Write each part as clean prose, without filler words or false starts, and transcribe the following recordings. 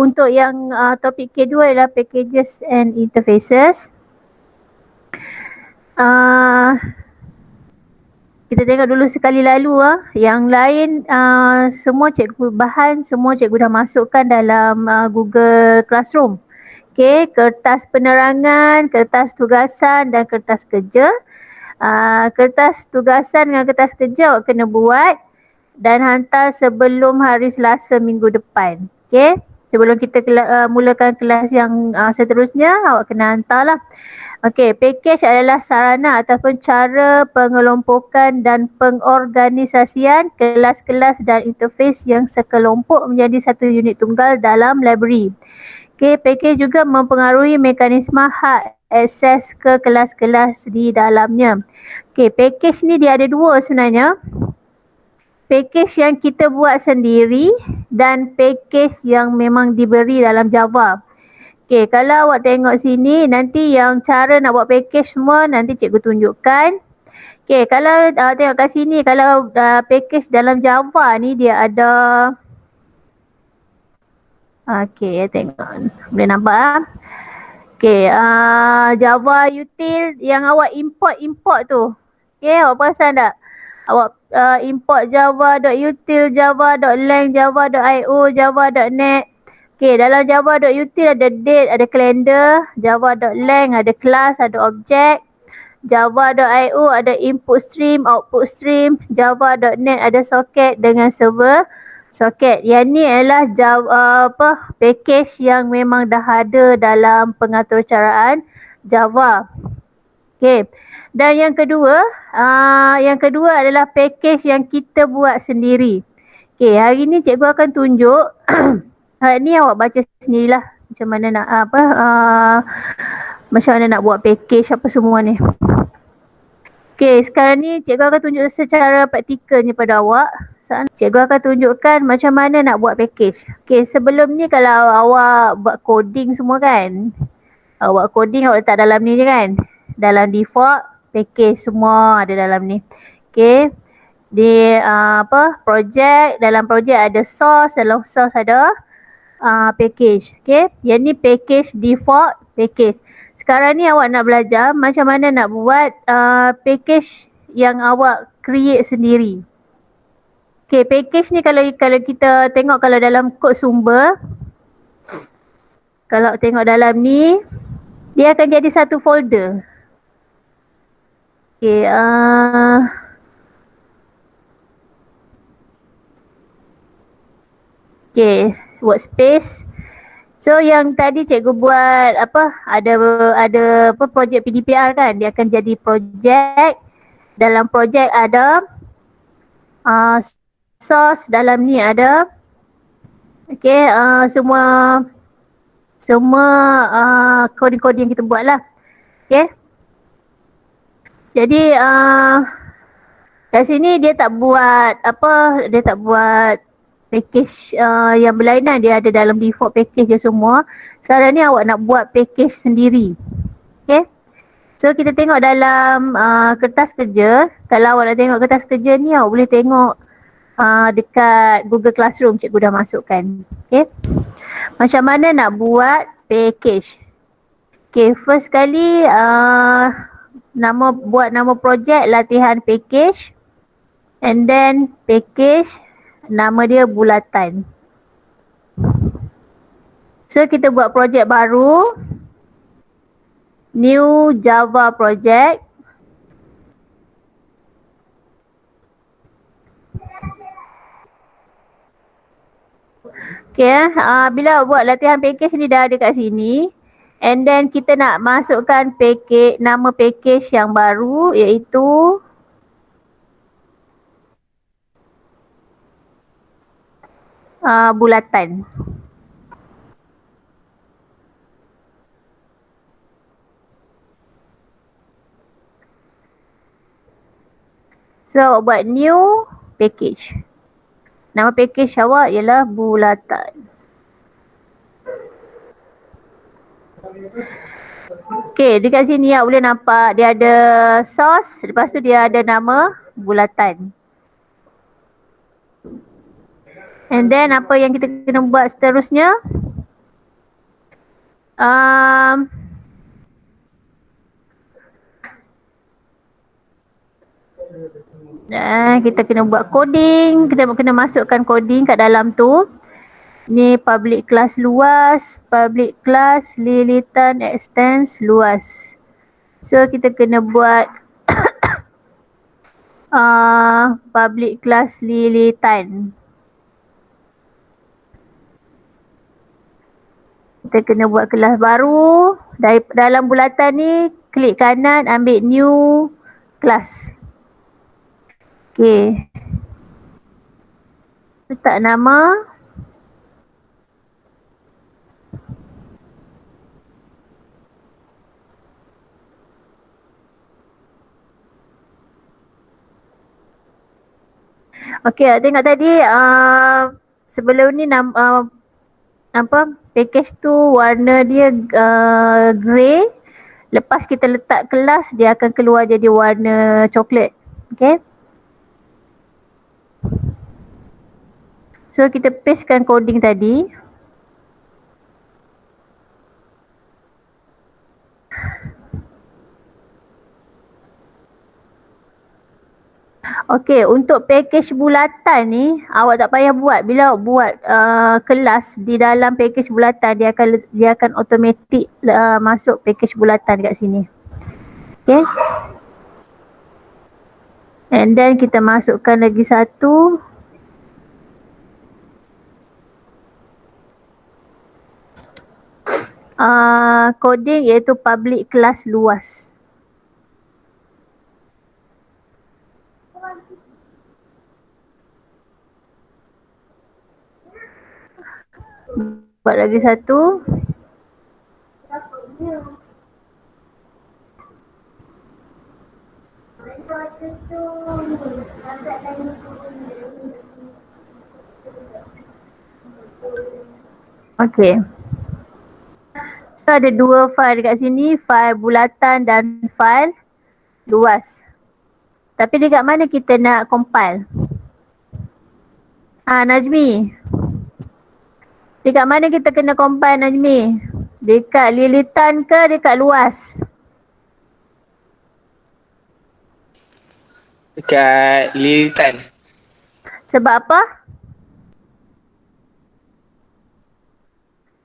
untuk yang topik kedua ialah packages and interfaces. Kita tengok dulu sekali lalu yang lain semua cikgu dah masukkan dalam Google Classroom. Okey, kertas penerangan, kertas tugasan dan kertas kerja. Kertas tugasan dengan kertas kerja awak kena buat dan hantar sebelum hari Selasa minggu depan. Okey, sebelum kita mulakan kelas yang seterusnya, awak kena hantarlah. Okey, package adalah sarana ataupun cara pengelompokan dan pengorganisasian kelas-kelas dan interface yang sekelompok menjadi satu unit tunggal dalam library. Okey, package juga mempengaruhi mekanisme hak akses ke kelas-kelas di dalamnya. Okey, package ni dia ada dua sebenarnya. Package yang kita buat sendiri dan package yang memang diberi dalam Java. Okey, kalau awak tengok sini, nanti yang cara nak buat package semua nanti cikgu tunjukkan. Okey, kalau tengok kat sini, kalau package dalam Java ni dia ada... Okey, tengok. Boleh nampak Okey, Java util yang awak import tu. Okey, awak perasan tak? Awak import java.util, java.lang, java.io, java.net. Okey, dalam java.util ada date, ada calendar, java.lang ada class, ada object, java.io ada input stream, output stream, java.net ada socket dengan server socket. Yang ni adalah package yang memang dah ada dalam pengaturcaraan Java. Okey. Dan yang kedua adalah package yang kita buat sendiri. Okey, hari ni cikgu akan tunjuk hari ni awak baca sendirilah macam mana nak macam mana nak buat package apa semua ni. Okey, sekarang ni cikgu akan tunjuk secara praktikalnya pada awak. Cikgu akan tunjukkan macam mana nak buat package. Okey, sebelum ni kalau awak buat coding semua kan, awak coding awak letak dalam ni je kan. Dalam default package semua ada dalam ni. Okey. Di project, dalam project ada source, dalam source ada package. Okey. Yang ni package default package. Sekarang ni awak nak belajar macam mana nak buat package yang awak create sendiri. Okey, package ni kalau kita tengok kalau dalam kod sumber, kalau tengok dalam ni, dia akan jadi satu folder. Okey, okey, workspace. So yang tadi cikgu buat ada projek PDPR kan, dia akan jadi projek. Dalam projek ada source, dalam ni ada okey, semua coding-coding yang kita buat lah. Okey. Jadi kat sini dia tak buat package yang berlainan, dia ada dalam default package je semua. Sekarang ni awak nak buat package sendiri. Okay. So kita tengok dalam kertas kerja. Kalau awak nak tengok kertas kerja ni, awak boleh tengok dekat Google Classroom, cikgu dah masukkan. Okay. Macam mana nak buat package. Okay, first kali buat nama projek latihan package. And then package, nama dia bulatan. So kita buat projek baru, new Java project. Okay, bila buat latihan package ni dah ada kat sini. And then kita nak masukkan package, nama package yang baru iaitu bulatan. So buat new package. Nama package awak ialah bulatan. Okay, dekat sini awak boleh nampak dia ada source, lepas tu dia ada nama bulatan. And then apa yang kita kena buat seterusnya? Um, kita kena buat coding, kita kena masukkan coding kat dalam tu. Ni public class luas, public class lilitan extends luas. So kita kena buat public class lilitan. Kita kena buat kelas baru. Dari dalam bulatan ni, klik kanan, ambil new class. Okay. Letak nama. Okay, tengok tadi sebelum ni package tu warna dia grey. Lepas kita letak kelas, dia akan keluar jadi warna coklat. Okay. So kita pastekan coding tadi. Okey, untuk package bulatan ni awak tak payah buat. Bila awak buat kelas di dalam package bulatan, dia akan automatic masuk package bulatan kat sini. Okey. And then kita masukkan lagi satu. Coding iaitu public class luas. Buat lagi satu. Okay. So ada dua file dekat sini, file bulatan dan file luas. Tapi dekat mana kita nak compile? Najmi. Dekat mana kita kena compile, Najmi? Dekat lilitan ke dekat luas? Dekat lilitan. Sebab apa?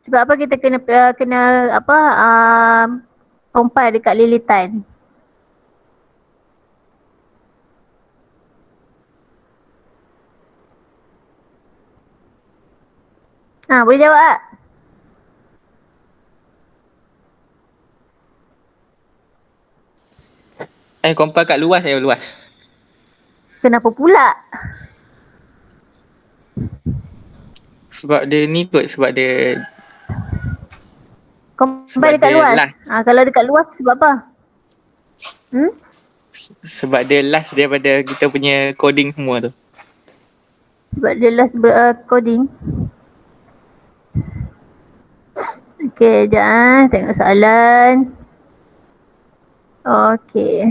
Sebab apa kita kena compile dekat lilitan? Boleh jawab tak? Compile kat luas luas. Kenapa pula? Sebab dia ni kot, sebab dia Compile dekat luas? Kalau dekat luas sebab apa? Sebab dia last daripada kita punya coding semua tu. Sebab dia last coding. Okay, sekejap tengok soalan. Okay.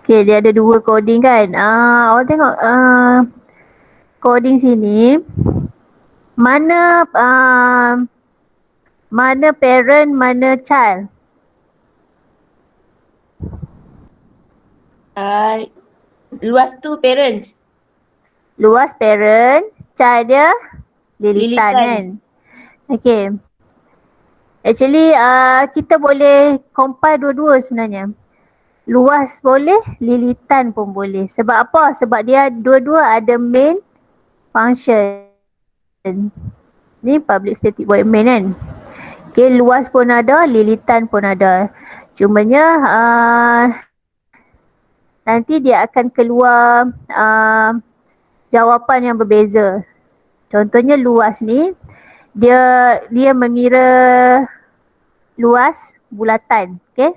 Okay, dia ada dua coding kan. Awak tengok coding sini. Mana parent, mana child? Luas tu parents. Luas parent, child dia lilitan kan. Okay. Actually kita boleh compile dua-dua sebenarnya. Luas boleh, lilitan pun boleh. Sebab apa? Sebab dia dua-dua ada main function. Ni public static void main kan. Okay, luas pun ada, lilitan pun ada. Cumanya nanti dia akan keluar jawapan yang berbeza. Contohnya luas ni, dia mengira luas bulatan. Okay.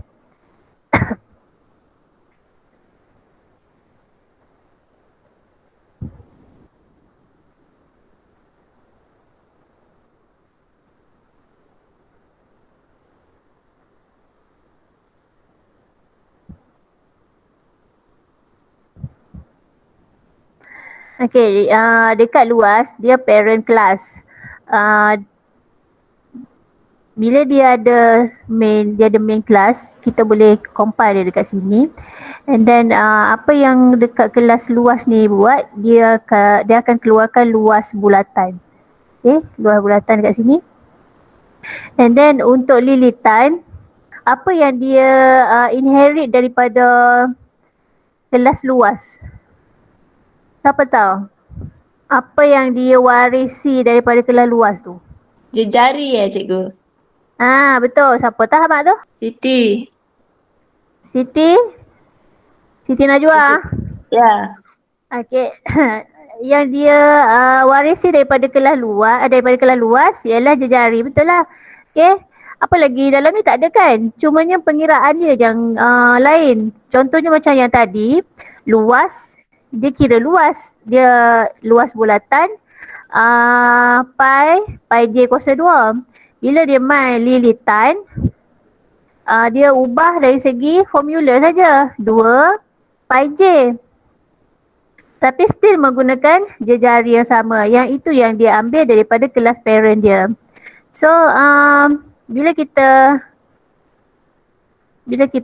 Okay, dekat luas dia parent class. Bila dia ada main class, kita boleh compile dia dekat sini. And then apa yang dekat kelas luas ni buat, dia akan keluarkan luas bulatan. Okay, luas bulatan dekat sini. And then untuk lilitan, apa yang dia inherit daripada kelas luas? Siapa tahu? Apa yang dia warisi daripada kelas luas tu? Jejari cikgu? Betul. Siapa tahu Ahmad tu? Siti. Siti? Siti Najwa? Ya. Okay. Yang dia warisi daripada kelas luas ialah jejari. Betul lah. Okay. Apa lagi dalam ni tak ada kan? Cumanya pengiraan dia yang lain. Contohnya macam yang tadi, luas, dia kira luas. Dia luas bulatan, pi J kuasa 2. Bila dia main lilitan, dia ubah dari segi formula saja. 2 pi J. Tapi still menggunakan jejari yang sama. Yang itu yang dia ambil daripada kelas parent dia. So, bila kita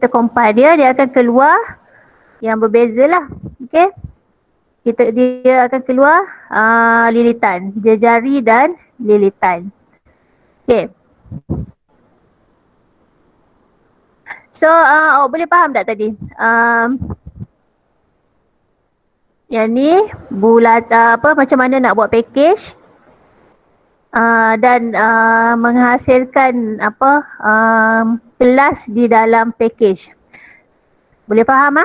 compile dia akan keluar yang berbeza lah. Okay. Dia akan keluar lilitan. Jejari dan lilitan. Okay. So, awak boleh faham tak tadi? Yang ni bulat macam mana nak buat package dan menghasilkan kelas di dalam package. Boleh faham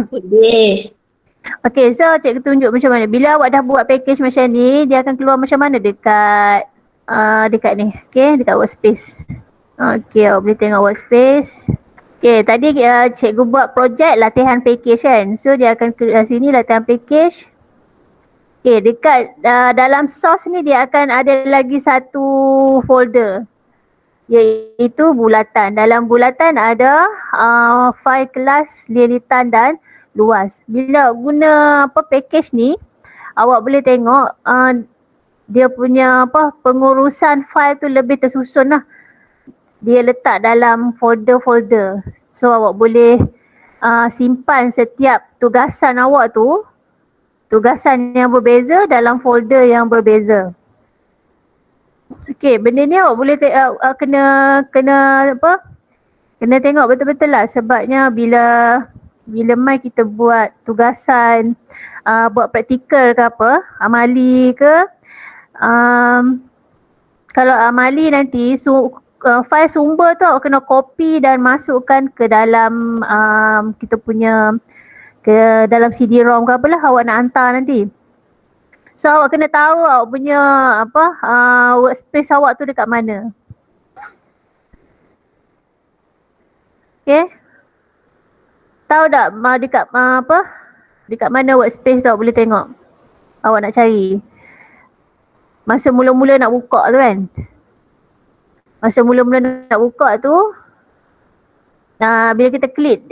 Boleh. Okay, so cikgu tunjuk macam mana. Bila awak dah buat package macam ni, dia akan keluar macam mana dekat ni. Okay, dekat workspace. Okay, awak boleh tengok workspace. Okay, tadi cikgu buat projek latihan package kan. So, dia akan ke sini latihan package. Okay, dekat dalam source ni dia akan ada lagi satu folder. Iaitu bulatan. Dalam bulatan ada file kelas, lilitan dan luas. Bila guna package ni, awak boleh tengok dia punya pengurusan file tu lebih tersusun lah. Dia letak dalam folder-folder. So awak boleh simpan setiap tugasan awak tu, tugasan yang berbeza dalam folder yang berbeza. Okay, benda ni awak boleh kena tengok betul-betul lah. Sebabnya bila mai kita buat tugasan, buat praktikal ke apa, amali ke, kalau amali nanti file sumber tu awak kena copy dan masukkan ke dalam kita punya ke dalam CD-ROM ke apalah awak nak hantar nanti. So awak kena tahu awak punya workspace awak tu dekat mana. Okay. Tahu tak dekat dekat mana workspace tu awak boleh tengok. Awak nak cari. Masa mula-mula nak buka tu kan. Masa mula-mula nak buka tu, bila kita klik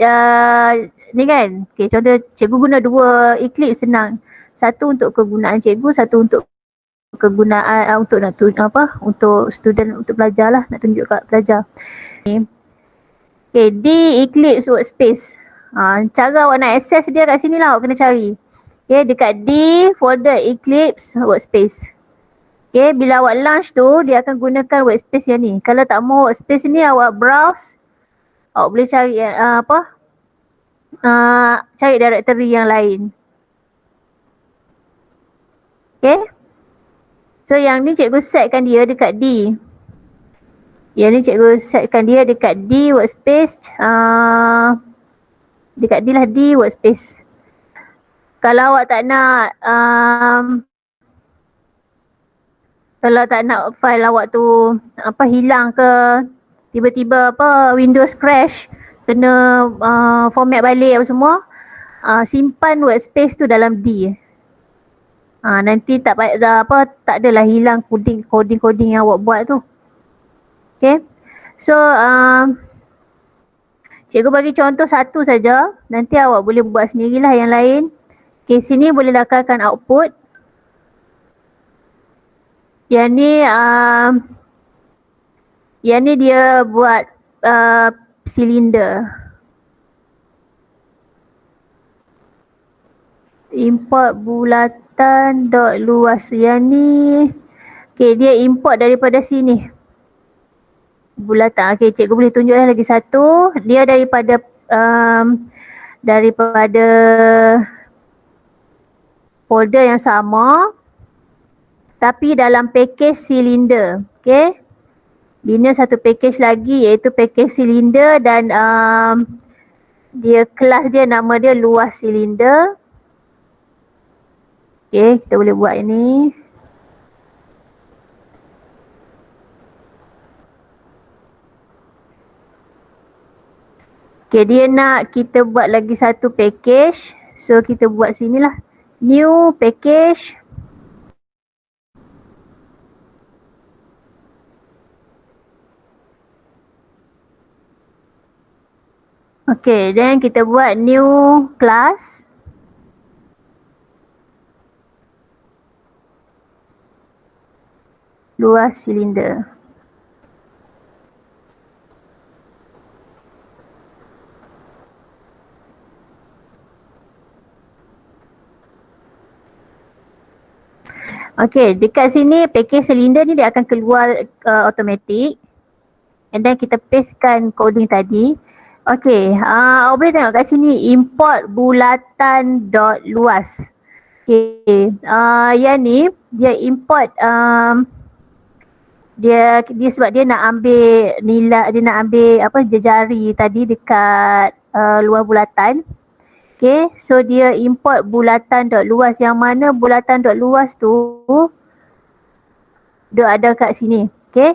ni kan. Okay, contoh cikgu guna 2 Eclipse senang. Satu untuk kegunaan cikgu, satu untuk kegunaan untuk student, untuk pelajar lah, nak tunjuk kat pelajar. Okay, di Eclipse Workspace. Cara awak nak access dia kat sini lah awak kena cari. Okay, dekat di folder Eclipse Workspace. Okay, bila awak launch tu, dia akan gunakan workspace yang ni. Kalau tak mau workspace ni, awak browse. Awak boleh cari cari directory yang lain. Okay. So, yang ni cikgu setkan dia dekat D. Yang ni cikgu setkan dia dekat D workspace. Dekat D lah, D workspace. Kalau awak tak nak kalau tak nak file awak tu hilang ke, tiba-tiba Windows crash, kena format balik apa semua, simpan workspace tu dalam D. Nanti tak adalah hilang coding yang awak buat tu. Okay. So cikgu bagi contoh satu saja, nanti awak boleh buat sendirilah yang lain. Okay, sini boleh dakalkan output. Yang ni dia buat silinder. Import bulatan dot luas. Yang ni okay, dia import daripada sini. Bulatan. Okay, cikgu boleh tunjukkan lagi satu. Dia daripada folder yang sama tapi dalam package silinder. Okay, bina satu package lagi iaitu package silinder dan dia kelas dia nama dia luas silinder. Okay, kita boleh buat ini. Okay, dia nak kita buat lagi satu package. So, kita buat sinilah. New package. Okay, then kita buat new class. Luas silinder. Okay, dekat sini package silinder ni dia akan keluar automatic. And then kita pastekan coding tadi. Okay, awak boleh tengok kat sini import bulatan dot luas. Okay, yang ni dia import dia sebab dia nak ambil nilai, dia nak ambil jejari tadi dekat luar bulatan. Okay, so dia import bulatan dot luas, yang mana bulatan dot luas tu dia ada kat sini. Okay,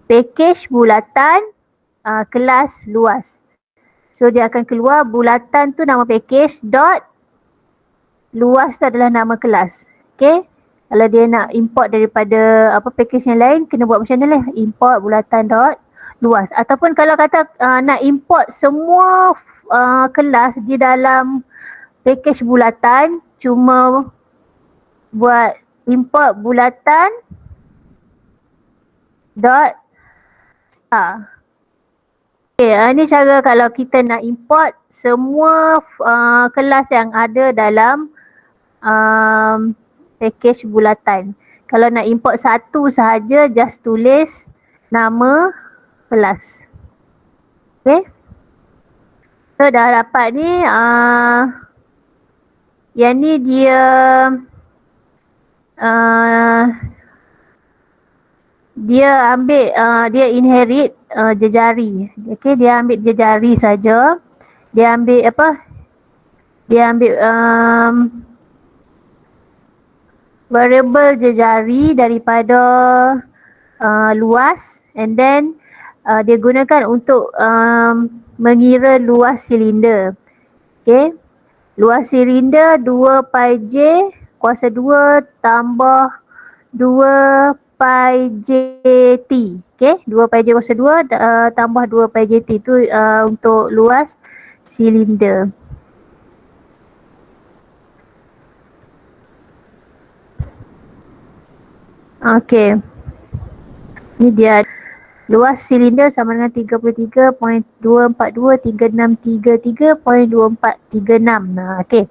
package bulatan kelas luas. So dia akan keluar bulatan tu nama package dot luas tu adalah nama kelas. Okay, kalau dia nak import daripada package yang lain, kena buat macam mana lah, import bulatan dot luas. Ataupun kalau kata nak import semua kelas di dalam package bulatan, cuma buat import bulatan dot star. Okay, ini cara kalau kita nak import semua kelas yang ada dalam package bulatan. Kalau nak import satu sahaja, just tulis nama kelas. Okay, so dah dapat ni. Yang ni dia ambil dia inherit jejari. Okay, dia ambil jejari saja. Dia ambil variable jejari daripada luas, and then dia gunakan untuk mengira luas silinder. Okay, luas silinder 2 pi j kuasa 2 tambah 2 pi j t. Okay, 2 pi j kuasa 2 tambah 2 pi j t itu untuk luas silinder. Okay, ni dia luas silinder sama dengan 33.242.3633.2436. Okay,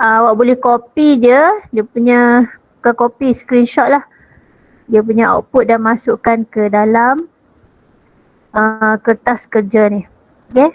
awak boleh copy dia punya, bukan copy, screenshot lah dia punya output dan masukkan ke dalam kertas kerja ni. Okay.